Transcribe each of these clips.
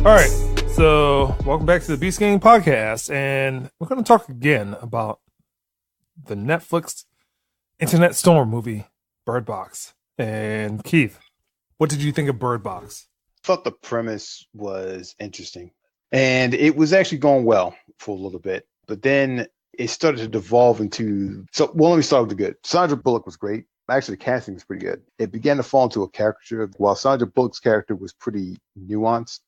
All right, so welcome back to the Beast Gang podcast, and we're going to talk again about the Netflix Internet Storm movie, Bird Box. And Keith, what did you think of Bird Box? I thought the premise was interesting, and it was actually going well for a little bit, but then it started to devolve into... let me start with the good. Sandra Bullock was great. Actually, the casting was pretty good. It began to fall into a caricature. While Sandra Bullock's character was pretty nuanced,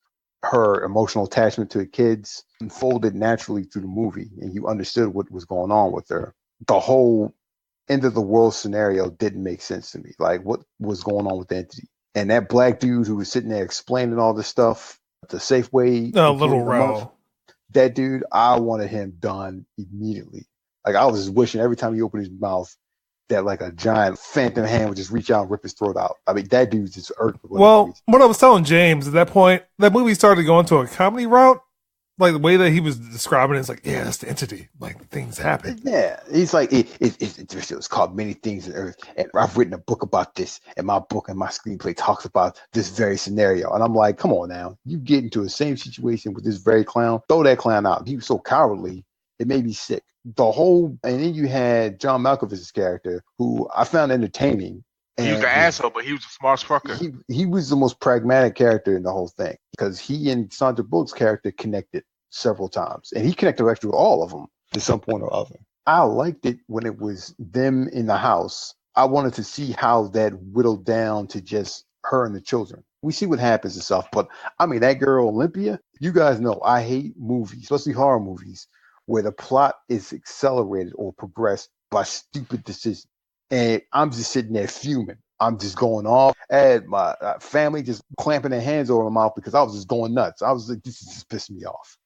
her emotional attachment to the kids unfolded naturally through the movie, and you understood what was going on with her. The whole end of the world scenario didn't make sense to me. Like, what was going on with the entity? And that black dude who was sitting there explaining all this stuff, the safe way. Little Row. That dude, I wanted him done immediately. Like, I was just wishing every time he opened his mouth that like a giant phantom hand would just reach out and rip his throat out. I mean, that dude's just irked. Well, what I was telling James at that point, that movie started going to a comedy route. Like the way that he was describing it, it's like, yeah, that's the entity. Like things happen. Yeah, he's like, it was called Many Things on Earth, and I've written a book about this, and my book and my screenplay talks about this very scenario. And I'm like, come on now, you get into the same situation with this very clown. Throw that clown out. He was so cowardly, it made me sick. And then you had John Malkovich's character, who I found entertaining. He was an asshole, but he was a smart fucker. He was the most pragmatic character in the whole thing, because he and Sandra Bullock's character connected several times, and he connected actually with all of them to some point or other. I liked it when it was them in the house. I wanted to see how that whittled down to just her and the children. We see what happens and stuff, but I mean, that girl Olympia, you guys know I hate movies, especially horror movies, where the plot is accelerated or progressed by stupid decisions. And I'm just sitting there fuming. I'm just going off. And my family just clamping their hands over my mouth because I was just going nuts. I was like, this is just pissing me off.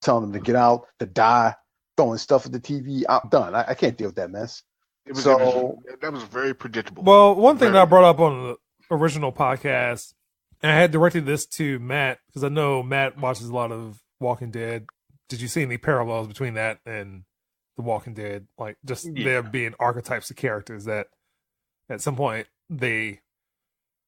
Telling them to get out, to die, throwing stuff at the TV. I'm done. I can't deal with that mess. That was very predictable. Well, one thing that I brought up on the original podcast, and I had directed this to Matt, because I know Matt watches a lot of Walking Dead. Did you see any parallels between that and The Walking Dead? Like, just there being archetypes of characters that at some point they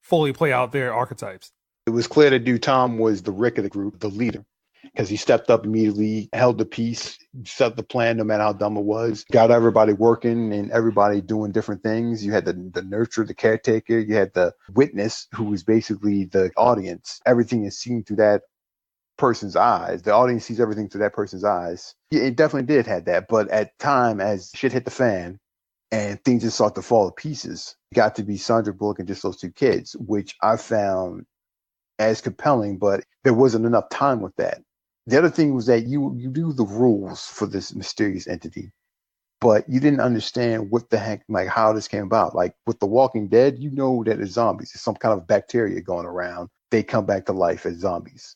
fully play out their archetypes. It was clear that Tom was the Rick of the group, the leader, because he stepped up immediately, held the peace, set the plan no matter how dumb it was, got everybody working and everybody doing different things. You had the nurturer, the caretaker, you had the witness, who was basically the audience. Everything is seen through that person's eyes. The audience sees everything through that person's eyes. Yeah, it definitely did have that, but at time, as shit hit the fan and things just started to fall to pieces, it got to be Sandra Bullock and just those two kids, which I found as compelling, but there wasn't enough time with that. The other thing was that you do the rules for this mysterious entity, but you didn't understand what the heck, like how this came about. Like with The Walking Dead, you know that it's zombies. It's some kind of bacteria going around. They come back to life as zombies.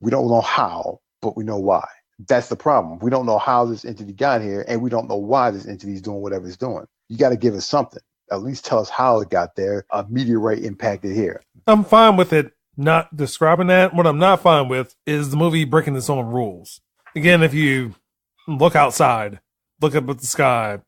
We don't know how, but we know why. That's the problem. We don't know how this entity got here, and we don't know why this entity is doing whatever it's doing. You got to give us something. At least tell us how it got there. A meteorite impacted here. I'm fine with it not describing that. What I'm not fine with is the movie breaking its own rules. Again, if you look outside, look up at the sky,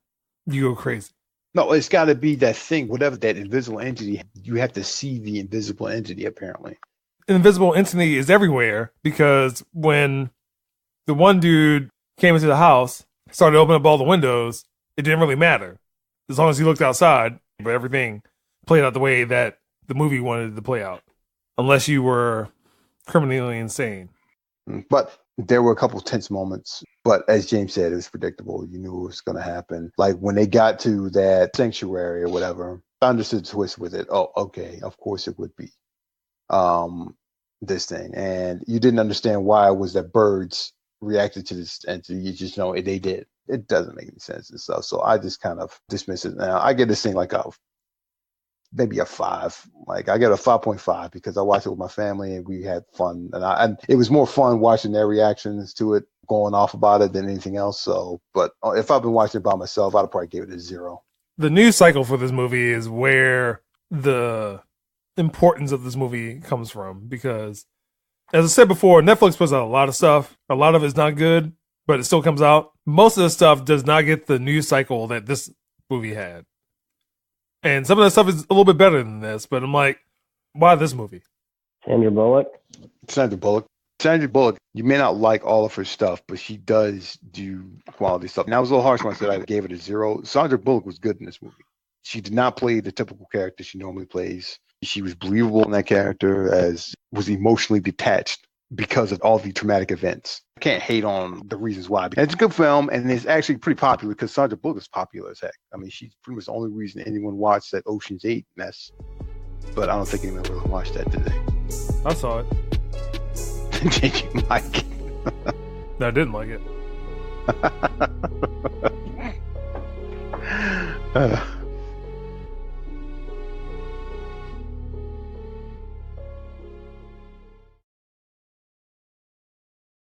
you go crazy. No, it's got to be that thing, whatever that invisible entity. You have to see the invisible entity, apparently. An invisible entity is everywhere, because when the one dude came into the house, started opening up all the windows, it didn't really matter. As long as he looked outside, but everything played out the way that the movie wanted it to play out. Unless you were criminally insane. But there were a couple of tense moments. But as James said, it was predictable. You knew it was going to happen. Like when they got to that sanctuary or whatever, I understood the twist with it. Oh, okay. Of course it would be this thing. And you didn't understand why it was that birds reacted to this entity. You just know they did. It doesn't make any sense and stuff. So I just kind of dismiss it. Now I get this thing like maybe a 5. Like I get a 5.5 because I watched it with my family and we had fun, and it was more fun watching their reactions to it, going off about it, than anything else. So, but if I've been watching it by myself, I'd probably give it a 0. The news cycle for this movie is where the importance of this movie comes from, because as I said before, Netflix puts out a lot of stuff. A lot of it's not good, but it still comes out. Most of the stuff does not get the news cycle that this movie had. And some of that stuff is a little bit better than this, but I'm like, why this movie? Sandra Bullock. Sandra Bullock, you may not like all of her stuff, but she does do quality stuff. And I was a little harsh when I said I gave it a 0. Sandra Bullock was good in this movie. She did not play the typical character she normally plays. She was believable in that character, as was emotionally detached because of all the traumatic events. I can't hate on the reasons why. And it's a good film, and it's actually pretty popular because Sandra Bullock is popular as heck. I mean, she's pretty much the only reason anyone watched that Ocean's 8 mess. But I don't think anyone really watched that today. I saw it. Did you like it? No, I didn't like it.